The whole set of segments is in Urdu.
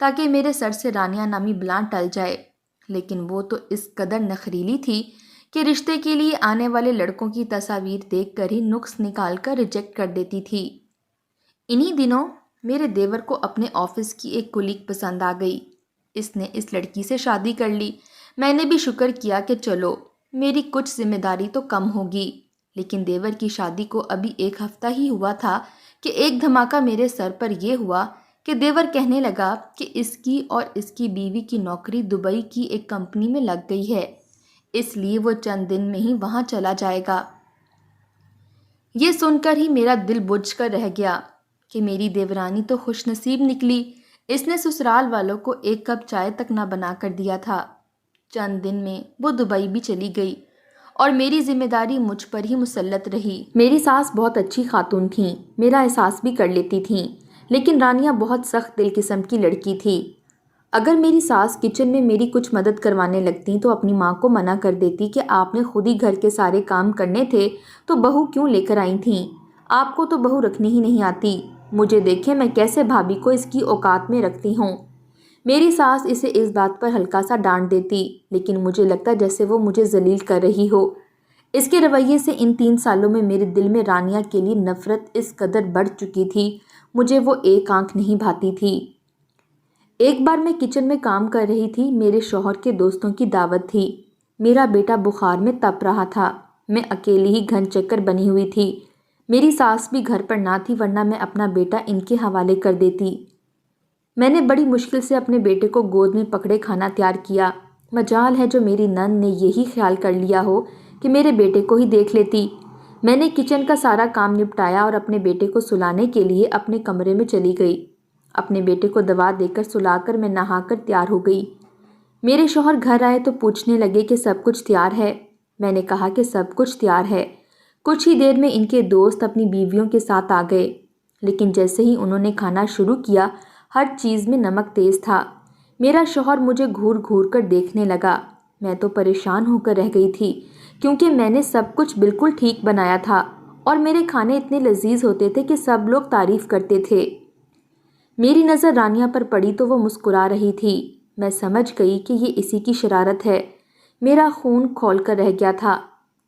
تاکہ میرے سر سے رانیہ نامی بلا ٹل جائے، لیکن وہ تو اس قدر نخریلی تھی کہ رشتے کے لیے آنے والے لڑکوں کی تصاویر دیکھ کر ہی نقص نکال کر ریجیکٹ کر دیتی تھی۔ انہی دنوں میرے دیور کو اپنے آفس کی ایک کولیگ پسند آ گئی۔ اس نے اس لڑکی سے شادی کر لی۔ میں نے بھی شکر کیا کہ چلو میری کچھ ذمہ داری تو کم ہوگی، لیکن دیور کی شادی کو ابھی 1 ہفتہ ہی ہوا تھا کہ ایک دھماکہ میرے سر پر یہ ہوا کہ دیور کہنے لگا کہ اس کی اور اس کی بیوی کی نوکری دبئی کی ایک کمپنی میں لگ گئی ہے، اس لیے وہ چند دن میں ہی وہاں چلا جائے گا۔ یہ سن کر ہی میرا دل بجھ کر رہ گیا کہ میری دیورانی تو خوش نصیب نکلی، اس نے سسرال والوں کو 1 کپ چائے تک نہ بنا کر دیا تھا۔ چند دن میں وہ دبئی بھی چلی گئی اور میری ذمہ داری مجھ پر ہی مسلط رہی۔ میری ساس بہت اچھی خاتون تھیں، میرا احساس بھی کر لیتی تھیں، لیکن رانیہ بہت سخت دل قسم کی لڑکی تھی۔ اگر میری ساس کچن میں میری کچھ مدد کروانے لگتی تو اپنی ماں کو منع کر دیتی کہ آپ نے خود ہی گھر کے سارے کام کرنے تھے تو بہو کیوں لے کر آئی تھیں، آپ کو تو بہو رکھنی ہی نہیں آتی، مجھے دیکھیں میں کیسے بھابھی کو اس کی اوقات میں رکھتی ہوں۔ میری ساس اسے اس بات پر ہلکا سا ڈانٹ دیتی، لیکن مجھے لگتا جیسے وہ مجھے ذلیل کر رہی ہو۔ اس کے رویے سے ان 3 سالوں میں میرے دل میں رانیہ کے لیے نفرت اس قدر بڑھ چکی تھی، مجھے وہ ایک آنکھ نہیں بھاتی تھی۔ ایک بار میں کچن میں کام کر رہی تھی، میرے شوہر کے دوستوں کی دعوت تھی، میرا بیٹا بخار میں تپ رہا تھا، میں اکیلی ہی گھن چکر بنی ہوئی تھی، میری ساس بھی گھر پر نہ تھی ورنہ میں اپنا بیٹا ان کے حوالے کر دیتی۔ میں نے بڑی مشکل سے اپنے بیٹے کو گود میں پکڑے کھانا تیار کیا، مجال ہے جو میری نند نے یہی خیال کر لیا ہو کہ میرے بیٹے کو ہی دیکھ لیتی۔ میں نے کچن کا سارا کام نپٹایا اور اپنے بیٹے کو سلانے کے لیے اپنے کمرے میں چلی گئی۔ اپنے بیٹے کو دوا دے کر سلا کر میں نہا کر تیار ہو گئی۔ میرے شوہر گھر آئے تو پوچھنے لگے کہ سب کچھ تیار ہے؟ میں نے کہا کہ سب کچھ تیار ہے۔ کچھ ہی دیر میں ان کے دوست اپنی بیویوں کے ساتھ آ گئے، لیکن جیسے ہی انہوں نے کھانا شروع کیا ہر چیز میں نمک تیز تھا۔ میرا شوہر مجھے گھور گھور کر دیکھنے لگا، میں تو پریشان ہو کر رہ گئی تھی کیونکہ میں نے سب کچھ بالکل ٹھیک بنایا تھا اور میرے کھانے اتنے لذیذ ہوتے تھے کہ سب لوگ تعریف کرتے تھے۔ میری نظر رانیہ پر پڑی تو وہ مسکرا رہی تھی، میں سمجھ گئی کہ یہ اسی کی شرارت ہے۔ میرا خون کھول کر رہ گیا تھا،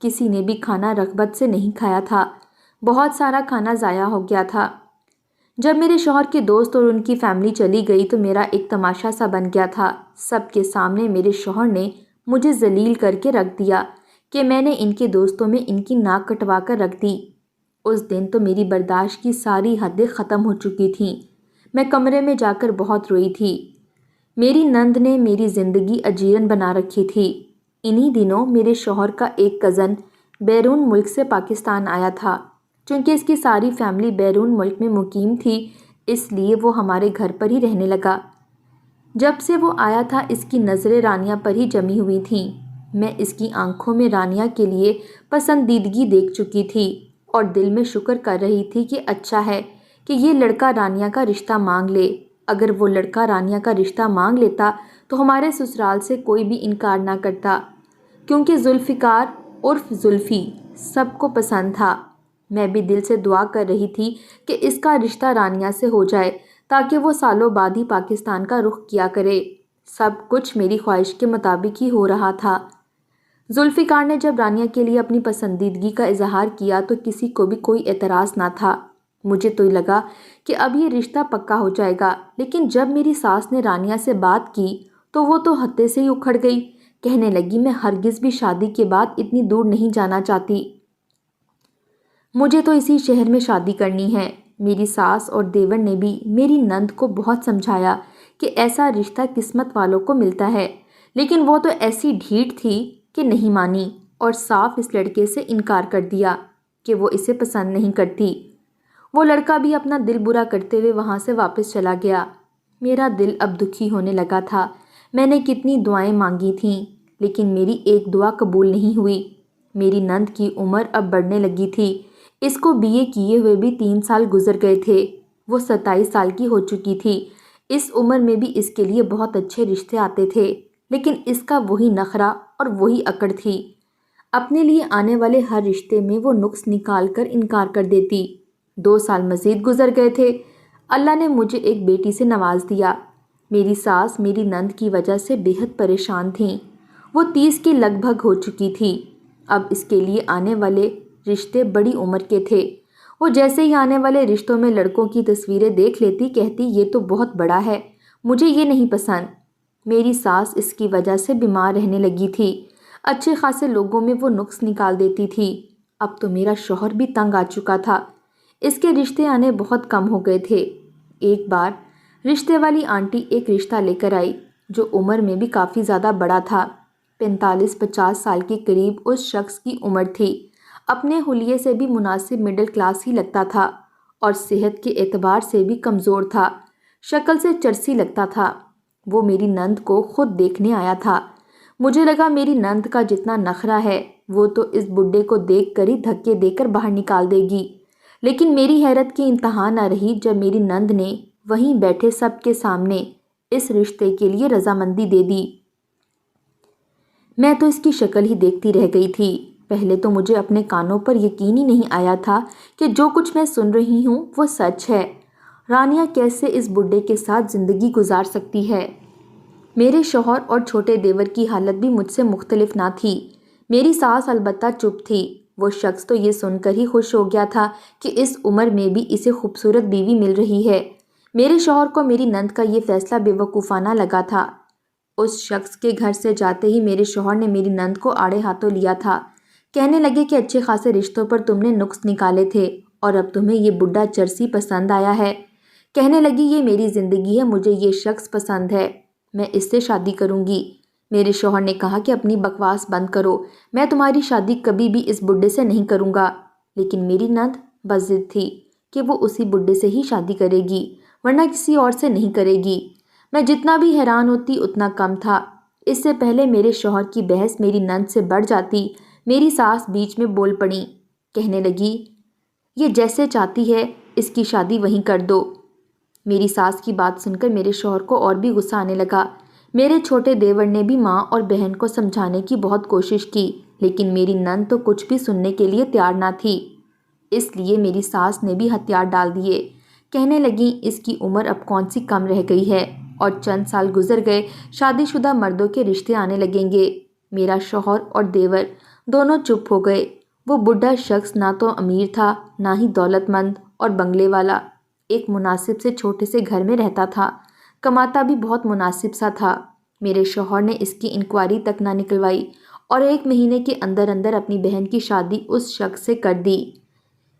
کسی نے بھی کھانا رغبت سے نہیں کھایا تھا، بہت سارا کھانا ضائع ہو گیا تھا۔ جب میرے شوہر کے دوست اور ان کی فیملی چلی گئی تو میرا ایک تماشا سا بن گیا تھا، سب کے سامنے میرے شوہر نے مجھے ذلیل کر کے رکھ دیا کہ میں نے ان کے دوستوں میں ان کی ناک کٹوا کر رکھ دی۔ اس دن تو میری برداشت کی ساری حدیں ختم ہو چکی تھیں، میں کمرے میں جا کر بہت روئی تھی۔ میری نند نے میری زندگی اجیرن بنا رکھی تھی۔ انہی دنوں میرے شوہر کا ایک کزن بیرون ملک سے پاکستان آیا تھا، چونکہ اس کی ساری فیملی بیرون ملک میں مقیم تھی اس لیے وہ ہمارے گھر پر ہی رہنے لگا۔ جب سے وہ آیا تھا اس کی نظریں رانیہ پر ہی جمی ہوئی تھیں، میں اس کی آنکھوں میں رانیہ کے لیے پسندیدگی دیکھ چکی تھی اور دل میں شکر کر رہی تھی کہ اچھا ہے کہ یہ لڑکا رانیہ کا رشتہ مانگ لے، اگر وہ لڑکا رانیہ کا رشتہ مانگ لیتا تو ہمارے سسرال سے کوئی بھی انکار نہ کرتا، کیونکہ ذوالفقار عرف زلفی سب کو پسند تھا۔ میں بھی دل سے دعا کر رہی تھی کہ اس کا رشتہ رانیہ سے ہو جائے تاکہ وہ سالوں بعد ہی پاکستان کا رخ کیا کرے۔ سب کچھ میری خواہش کے مطابق ہی ہو رہا تھا۔ ذوالفقار نے جب رانیہ کے لیے اپنی پسندیدگی کا اظہار کیا تو کسی کو بھی کوئی اعتراض نہ تھا۔ مجھے تو لگا کہ اب یہ رشتہ پکا ہو جائے گا، لیکن جب میری ساس نے رانیہ سے بات کی تو وہ تو ہتے سے ہی اکھڑ گئی، کہنے لگی میں ہرگز بھی شادی کے بعد اتنی دور نہیں جانا چاہتی، مجھے تو اسی شہر میں شادی کرنی ہے۔ میری ساس اور دیور نے بھی میری نند کو بہت سمجھایا کہ ایسا رشتہ قسمت والوں کو ملتا ہے، لیکن وہ تو ایسی ڈھیٹ تھی کہ نہیں مانی اور صاف اس لڑکے سے انکار کر دیا کہ وہ اسے پسند نہیں کرتی۔ وہ لڑکا بھی اپنا دل برا کرتے ہوئے وہاں سے واپس چلا گیا۔ میرا دل اب دکھی ہونے لگا تھا۔ میں نے کتنی دعائیں مانگی تھیں لیکن میری ایک دعا قبول نہیں ہوئی۔ میری نند کی عمر اب بڑھنے لگی تھی، اس کو BA کیے ہوئے بھی 3 سال گزر گئے تھے، وہ 27 سال کی ہو چکی تھی۔ اس عمر میں بھی اس کے لیے بہت اچھے رشتے آتے تھے، لیکن اس کا وہی نخرہ اور وہی اکڑ تھی، اپنے لیے آنے والے ہر رشتے میں وہ نقص نکال کر انکار کر دیتی۔ 2 سال مزید گزر گئے تھے، اللہ نے مجھے ایک بیٹی سے نواز دیا۔ میری ساس میری نند کی وجہ سے بے حد پریشان تھیں۔ وہ 30 کی لگ بھگ ہو چکی تھی۔ اب اس کے لیے آنے والے رشتے بڑی عمر کے تھے۔ وہ جیسے ہی آنے والے رشتوں میں لڑکوں کی تصویریں دیکھ لیتی کہتی یہ تو بہت بڑا ہے، مجھے یہ نہیں پسند۔ میری ساس اس کی وجہ سے بیمار رہنے لگی تھی۔ اچھے خاصے لوگوں میں وہ نقص نکال دیتی تھی۔ اب تو میرا شوہر بھی تنگ آ چکا تھا۔ اس کے رشتے آنے بہت کم ہو گئے تھے۔ ایک بار رشتے والی آنٹی ایک رشتہ لے کر آئی جو عمر میں بھی کافی زیادہ بڑا تھا۔ 45-50 سال کے قریب اس شخص کی عمر تھی۔ اپنے حلیے سے بھی مناسب مڈل کلاس ہی لگتا تھا اور صحت کے اعتبار سے بھی کمزور تھا۔ شکل سے چرسی لگتا تھا۔ وہ میری نند کو خود دیکھنے آیا تھا۔ مجھے لگا میری نند کا جتنا نخرہ ہے وہ تو اس بڈھے کو دیکھ کر ہی دھکے دے کر باہر نکال دے گی، لیکن میری حیرت کی انتہا نہ رہی جب میری نند نے وہیں بیٹھے سب کے سامنے اس رشتے کے لیے رضامندی دے دی۔ میں تو اس کی شکل ہی دیکھتی رہ گئی تھی۔ پہلے تو مجھے اپنے کانوں پر یقین ہی نہیں آیا تھا کہ جو کچھ میں سن رہی ہوں وہ سچ ہے۔ رانیہ کیسے اس بڈھے کے ساتھ زندگی گزار سکتی ہے؟ میرے شوہر اور چھوٹے دیور کی حالت بھی مجھ سے مختلف نہ تھی۔ میری ساس البتہ چپ تھی۔ وہ شخص تو یہ سن کر ہی خوش ہو گیا تھا کہ اس عمر میں بھی اسے خوبصورت بیوی مل رہی ہے۔ میرے شوہر کو میری نند کا یہ فیصلہ بے وقوفانہ لگا تھا۔ اس شخص کے گھر سے جاتے ہی میرے شوہر نے میری نند کو آڑے ہاتھوں لیا تھا۔ کہنے لگے کہ اچھے خاصے رشتوں پر تم نے نقص نکالے تھے اور اب تمہیں یہ بڈھا چرسی پسند آیا ہے۔ کہنے لگی یہ میری زندگی ہے، مجھے یہ شخص پسند ہے، میں اس سے شادی کروں گی۔ میرے شوہر نے کہا کہ اپنی بکواس بند کرو، میں تمہاری شادی کبھی بھی اس بڈھے سے نہیں کروں گا۔ لیکن میری نند بس ضد تھی کہ وہ اسی بڈھے سے ہی شادی کرے گی ورنہ کسی اور سے نہیں کرے گی۔ میں جتنا بھی حیران ہوتی اتنا کم تھا۔ اس سے پہلے میرے شوہر کی بحث میری نند سے بڑھ جاتی، میری ساس بیچ میں بول پڑی۔ کہنے لگی یہ جیسے چاہتی ہے اس کی شادی وہیں کر دو۔ میری ساس کی بات سن کر میرے شوہر کو اور بھی غصہ آنے لگا۔ میرے چھوٹے دیور نے بھی ماں اور بہن کو سمجھانے کی بہت کوشش کی، لیکن میری نند تو کچھ بھی سننے کے لیے تیار نہ تھی۔ اس لیے میری ساس نے بھی ہتھیار ڈال دیے۔ کہنے لگیں اس کی عمر اب کون سی کم رہ گئی ہے اور چند سال گزر گئے شادی شدہ مردوں کے رشتے آنے لگیں گے۔ میرا شوہر اور دیور دونوں چپ ہو گئے۔ وہ بڈھا شخص نہ تو امیر تھا نہ ہی دولت مند اور بنگلے والا، ایک مناسب سے چھوٹے سے گھر میں رہتا تھا، کماتا بھی بہت مناسب سا تھا۔ میرے شوہر نے اس کی انکوائری تک نہ نکلوائی اور 1 مہینے کے اندر اندر اپنی بہن کی شادی اس شخص سے کر دی۔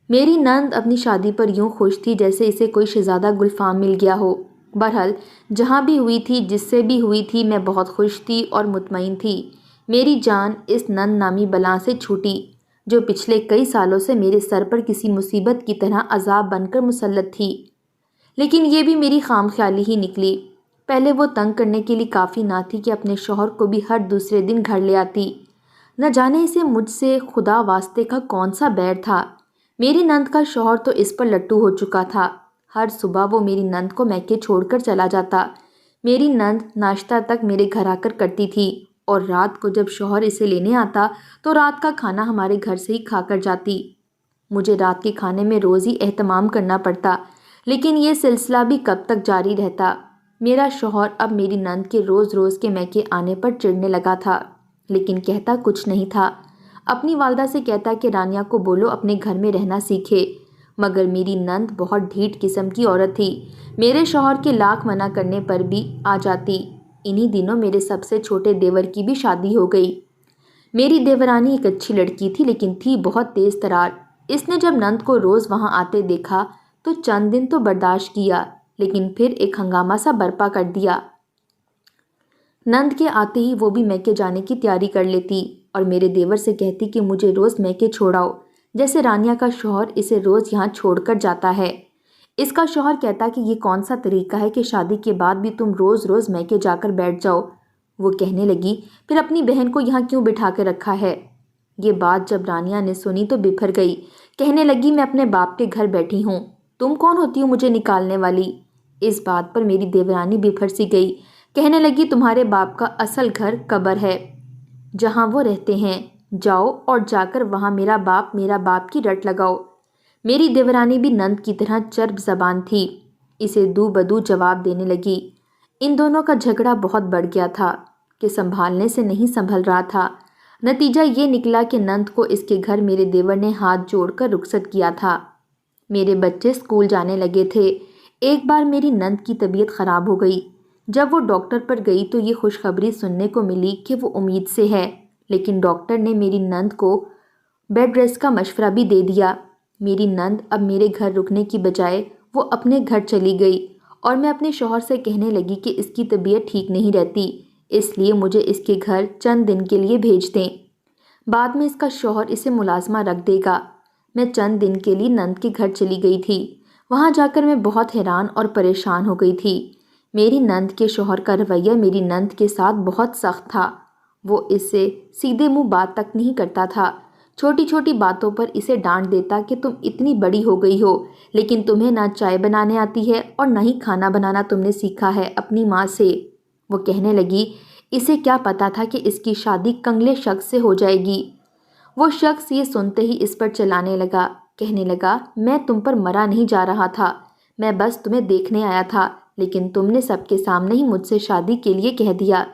میری نند اپنی شادی پر یوں خوش تھی جیسے اسے کوئی شہزادہ گلفام مل گیا ہو۔ بہرحال جہاں بھی ہوئی تھی، جس سے بھی ہوئی تھی، میں بہت خوش تھی اور مطمئن تھی۔ میری جان اس نند نامی بلا سے چھوٹی جو پچھلے کئی سالوں سے میرے سر پر کسی مصیبت کی طرح عذاب بن کر مسلط تھی۔ لیکن یہ بھی میری خام خیالی ہی نکلی۔ پہلے وہ تنگ کرنے کے لیے کافی نہ تھی کہ اپنے شوہر کو بھی ہر دوسرے دن گھر لے آتی۔ نہ جانے اسے مجھ سے خدا واسطے کا کون سا بیر تھا۔ میری نند کا شوہر تو اس پر لٹو ہو چکا تھا۔ ہر صبح وہ میری نند کو میکے چھوڑ کر چلا جاتا۔ میری نند ناشتہ تک میرے گھر آ کر کرتی تھی اور رات کو جب شوہر اسے لینے آتا تو رات کا کھانا ہمارے گھر سے ہی کھا کر جاتی۔ مجھے رات کے کھانے میں روز ہی اہتمام کرنا پڑتا، لیکن یہ سلسلہ بھی کب تک جاری رہتا۔ میرا شوہر اب میری نند کے روز روز کے میکے آنے پر چڑھنے لگا تھا، لیکن کہتا کچھ نہیں تھا۔ اپنی والدہ سے کہتا کہ رانیہ کو بولو اپنے گھر میں رہنا سیکھے، مگر میری نند بہت ڈھیٹ قسم کی عورت تھی۔ میرے شوہر کے لاکھ منع کرنے پر بھی آ جاتی۔ انہی دنوں میرے سب سے چھوٹے دیور کی بھی شادی ہو گئی۔ میری دیورانی ایک اچھی لڑکی تھی لیکن تھی بہت تیز ترار۔ اس نے جب نند کو روز وہاں آتے دیکھا تو چند دن تو برداشت کیا، لیکن پھر ایک ہنگامہ سا برپا کر دیا۔ نند کے آتے ہی وہ بھی میکے جانے کی تیاری کر لیتی اور میرے دیور سے کہتی کہ مجھے روز میکے چھوڑاؤ، جیسے رانیہ کا شوہر اسے روز یہاں چھوڑ کر جاتا ہے۔ اس کا شوہر کہتا کہ یہ کون سا طریقہ ہے کہ شادی کے بعد بھی تم روز روز میکے جا کر بیٹھ جاؤ۔ وہ کہنے لگی پھر اپنی بہن کو یہاں کیوں بٹھا کے رکھا ہے؟ یہ بات جب رانیہ نے سنی تو بفر گئی۔ کہنے لگی میں اپنے باپ کے گھر بیٹھی ہوں، تم کون ہوتی ہو مجھے نکالنے والی؟ اس بات پر میری دیورانی بفر سی گئی۔ کہنے لگی تمہارے باپ کا اصل گھر قبر ہے جہاں وہ رہتے ہیں، جاؤ اور جا کر وہاں میرا باپ کی رٹ لگاؤ۔ میری دیورانی بھی نند کی طرح چرب زبان تھی، اسے دو بدو جواب دینے لگی۔ ان دونوں کا جھگڑا بہت بڑھ گیا تھا کہ سنبھالنے سے نہیں سنبھل رہا تھا۔ نتیجہ یہ نکلا کہ نند کو اس کے گھر میرے دیور نے ہاتھ جوڑ کر رخصت کیا تھا۔ میرے بچے اسکول جانے لگے تھے۔ ایک بار میری نند کی طبیعت خراب ہو گئی۔ جب وہ ڈاکٹر پر گئی تو یہ خوشخبری سننے کو ملی کہ وہ امید سے ہے، لیکن ڈاکٹر نے میری نند کو بیڈ ریسٹ کا مشورہ بھی دے دیا۔ میری نند اب میرے گھر رکنے کی بجائے وہ اپنے گھر چلی گئی اور میں اپنے شوہر سے کہنے لگی کہ اس کی طبیعت ٹھیک نہیں رہتی، اس لیے مجھے اس کے گھر چند دن کے لیے بھیج دیں۔ بعد میں اس کا شوہر اسے ملازمہ رکھ دے گا۔ میں چند دن کے لیے نند کے گھر چلی گئی تھی۔ وہاں جا کر میں بہت حیران اور پریشان ہو گئی تھی۔ میری نند کے شوہر کا رویہ میری نند کے ساتھ بہت سخت تھا۔ وہ اس سے سیدھے منہ بات تک نہیں کرتا تھا۔ چھوٹی چھوٹی باتوں پر اسے ڈانٹ دیتا کہ تم اتنی بڑی ہو گئی ہو، لیکن تمہیں نہ چائے بنانے آتی ہے اور نہ ہی کھانا بنانا تم نے سیکھا ہے اپنی ماں سے۔ وہ کہنے لگی اسے کیا پتا تھا کہ اس کی شادی کنگلے شخص سے ہو جائے گی۔ وہ شخص یہ سنتے ہی اس پر چلانے لگا، کہنے لگا میں تم پر مرا نہیں جا رہا تھا، میں بس تمہیں دیکھنے آیا تھا، لیکن تم نے سب کے سامنے ہی مجھ سے شادی کے لیے کہہ دیا۔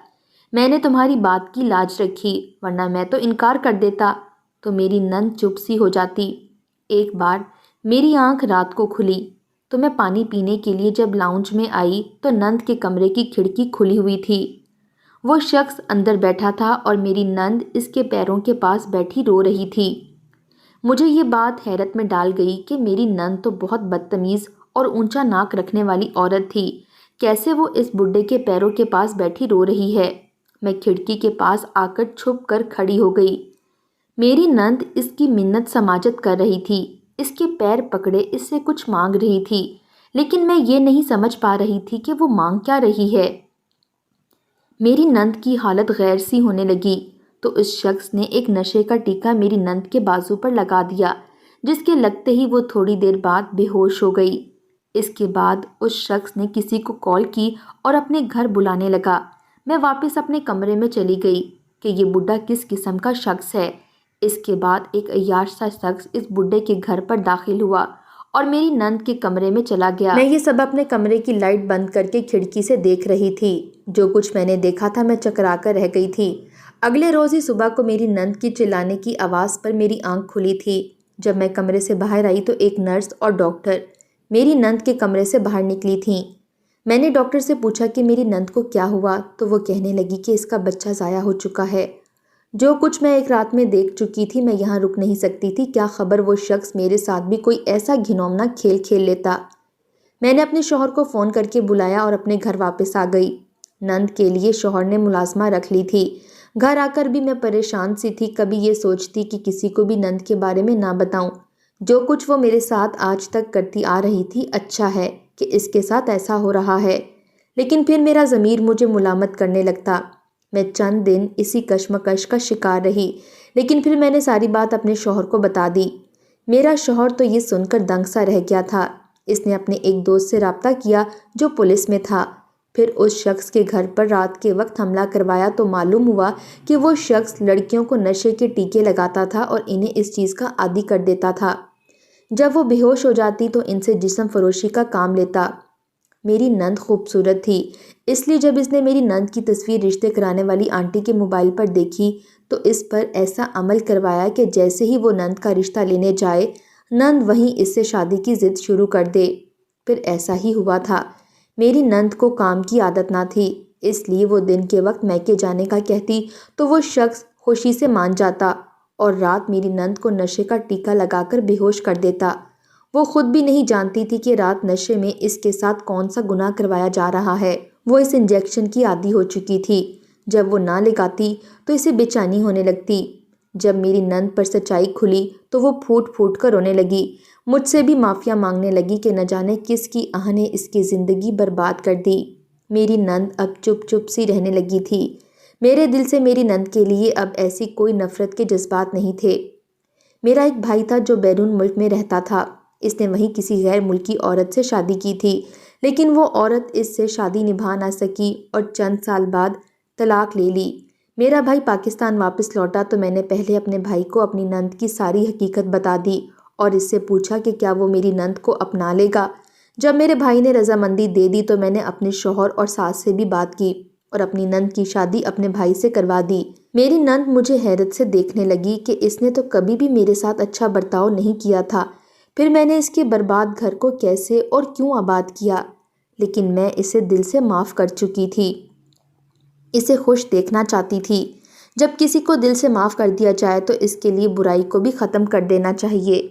میں نے تمہاری بات کی لاج رکھی، ورنہ میں تو انکار کر دیتا۔ تو میری نند چپ سی ہو جاتی۔ ایک بار میری آنکھ رات کو کھلی تو میں پانی پینے کے لیے جب لاؤنج میں آئی تو نند کے کمرے کی کھڑکی کھلی ہوئی تھی۔ وہ شخص اندر بیٹھا تھا اور میری نند اس کے پیروں کے پاس بیٹھی رو رہی تھی۔ مجھے یہ بات حیرت میں ڈال گئی کہ میری نند تو بہت بدتمیز اور اونچا ناک رکھنے والی عورت تھی، کیسے وہ اس بڈھے کے پیروں کے پاس بیٹھی رو رہی ہے۔ میں کھڑکی کے پاس آ کر چھپ کر کھڑی ہو گئی۔ میری نند اس کی منت سماجت کر رہی تھی، اس کے پیر پکڑے اس سے کچھ مانگ رہی تھی، لیکن میں یہ نہیں سمجھ پا رہی تھی کہ وہ مانگ کیا رہی ہے۔ میری نند کی حالت غیر سی ہونے لگی تو اس شخص نے ایک نشے کا ٹیکا میری نند کے بازو پر لگا دیا، جس کے لگتے ہی وہ تھوڑی دیر بعد بے ہوش ہو گئی۔ اس کے بعد اس شخص نے کسی کو کال کی اور اپنے گھر بلانے لگا۔ میں واپس اپنے کمرے میں چلی گئی کہ یہ بڈھا کس قسم کا شخص ہے۔ اس کے بعد ایک عیاش سا شخص اس بڈھے کے گھر پر داخل ہوا اور میری نند کے کمرے میں چلا گیا۔ میں یہ سب اپنے کمرے کی لائٹ بند کر کے کھڑکی سے دیکھ رہی تھی۔ جو کچھ میں نے دیکھا تھا میں چکرا کر رہ گئی تھی۔ اگلے روز ہی صبح کو میری نند کی چلانے کی آواز پر میری آنکھ کھلی تھی۔ جب میں کمرے سے باہر آئی تو ایک نرس اور ڈاکٹر میری نند کے کمرے سے باہر نکلی تھیں۔ میں نے ڈاکٹر سے پوچھا کہ میری نند کو کیا ہوا تو وہ کہنے لگی کہ اس کا بچہ ضائع ہو چکا ہے۔ جو کچھ میں ایک رات میں دیکھ چکی تھی میں یہاں رک نہیں سکتی تھی، کیا خبر وہ شخص میرے ساتھ بھی کوئی ایسا گھناؤنا کھیل کھیل لیتا۔ میں نے اپنے شوہر کو فون کر کے بلایا اور اپنے گھر واپس آ گئی۔ نند کے لیے شوہر نے ملازمہ رکھ لی تھی۔ گھر آ کر بھی میں پریشان سی تھی، کبھی یہ سوچتی کہ کسی کو بھی نند کے بارے میں نہ بتاؤں۔ جو کچھ وہ میرے ساتھ آج تک کرتی آ رہی تھی اچھا ہے کہ اس کے ساتھ ایسا ہو رہا ہے، لیکن پھر میرا ضمیر مجھے ملامت کرنے لگتا۔ میں چند دن اسی کشمکش کا شکار رہی، لیکن پھر میں نے ساری بات اپنے شوہر کو بتا دی۔ میرا شوہر تو یہ سن کر دنگ سا رہ گیا تھا۔ اس نے اپنے ایک دوست سے رابطہ کیا جو پولیس میں تھا، پھر اس شخص کے گھر پر رات کے وقت حملہ کروایا تو معلوم ہوا کہ وہ شخص لڑکیوں کو نشے کے ٹیکے لگاتا تھا اور انہیں اس چیز کا عادی کر دیتا تھا۔ جب وہ بے ہوش ہو جاتی تو ان سے جسم فروشی کا کام لیتا۔ میری نند خوبصورت تھی، اس لیے جب اس نے میری نند کی تصویر رشتے کرانے والی آنٹی کے موبائل پر دیکھی تو اس پر ایسا عمل کروایا کہ جیسے ہی وہ نند کا رشتہ لینے جائے نند وہیں اس سے شادی کی ضد شروع کر دے۔ پھر ایسا ہی ہوا تھا۔ میری نند کو کام کی عادت نہ تھی، اس لیے وہ دن کے وقت میکے جانے کا کہتی تو وہ شخص خوشی سے مان جاتا اور رات میری نند کو نشے کا ٹیکا لگا کر بے ہوش کر دیتا۔ وہ خود بھی نہیں جانتی تھی کہ رات نشے میں اس کے ساتھ کون سا گناہ کروایا جا رہا ہے۔ وہ اس انجیکشن کی عادی ہو چکی تھی، جب وہ نہ لگاتی تو اسے بے چینی ہونے لگتی۔ جب میری نند پر سچائی کھلی تو وہ پھوٹ پھوٹ کر رونے لگی، مجھ سے بھی معافیا مانگنے لگی کہ نہ جانے کس کی آہ نے اس کی زندگی برباد کر دی۔ میری نند اب چپ چپ سی رہنے لگی تھی۔ میرے دل سے میری نند کے لیے اب ایسی کوئی نفرت کے جذبات نہیں تھے۔ میرا ایک بھائی تھا جو بیرون ملک میں رہتا تھا۔ اس نے وہیں کسی غیر ملکی عورت سے شادی کی تھی، لیکن وہ عورت اس سے شادی نبھا نہ سکی اور چند سال بعد طلاق لے لی۔ میرا بھائی پاکستان واپس لوٹا تو میں نے پہلے اپنے بھائی کو اپنی نند کی ساری حقیقت بتا دی اور اس سے پوچھا کہ کیا وہ میری نند کو اپنا لے گا۔ جب میرے بھائی نے رضامندی دے دی تو میں نے اپنے شوہر اور ساس سے بھی بات کی اور اپنی نند کی شادی اپنے بھائی سے کروا دی۔ میری نند مجھے حیرت سے دیکھنے لگی کہ اس نے تو کبھی بھی میرے ساتھ اچھا برتاؤ نہیں کیا تھا، پھر میں نے اس کے برباد گھر کو کیسے اور کیوں آباد کیا؟ لیکن میں اسے دل سے معاف کر چکی تھی، اسے خوش دیکھنا چاہتی تھی۔ جب کسی کو دل سے معاف کر دیا جائے تو اس کے لیے برائی کو بھی ختم کر دینا چاہیے۔